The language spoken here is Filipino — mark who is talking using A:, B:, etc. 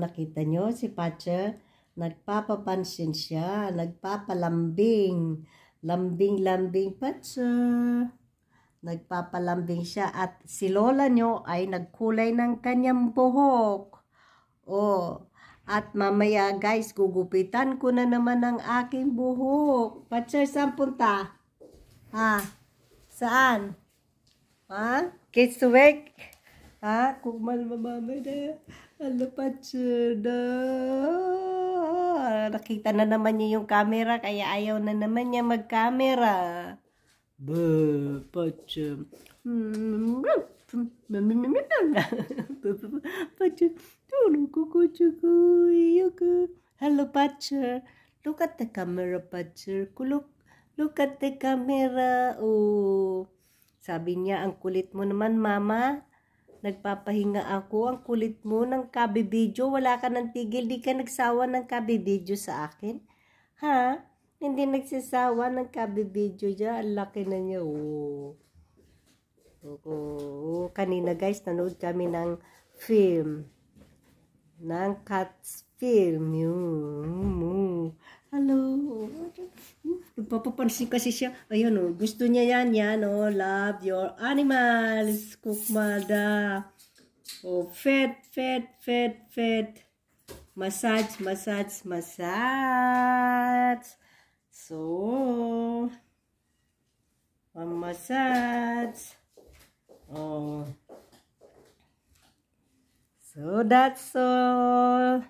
A: nakita nyo si Patcher? Nagpapapansin siya, nagpapalambing. Lambing-lambing, Patcher. Nagpapalambing siya at si lola nyo ay nagkulay ng kanyang buhok. Oh, at mamaya guys, gugupitan ko na naman ang aking buhok. Patcher, saan punta? Ha? Saan? Ha? Kids to work? Ha? Kumal mamamay na. Ano, Patcher na. Nakita na naman niya yung camera, kaya ayaw na naman niya mag-camera. Patcher. Patcher. Hello, Patcher. Look at the camera, Patcher. Look at the camera. Oh. Sabi niya, ang kulit mo naman, mama. Nagpapahinga ako. Ang kulit mo ng kabibidyo. Wala ka ng tigil. Di ka nagsawa ng kabibidyo sa akin. Ha? Hindi nagsasawa ng kabibidyo dyan. Ang laki na niya. Oh. Oh. Kanina guys, nanood kami ng film. Ng Cats film. Hello. Nagpapapansin kasi siya. Ayun o. Gusto niya yan. O. Love your animals. Kukmada. O. Fed. Massage. So. Massage. Oh. So that's all.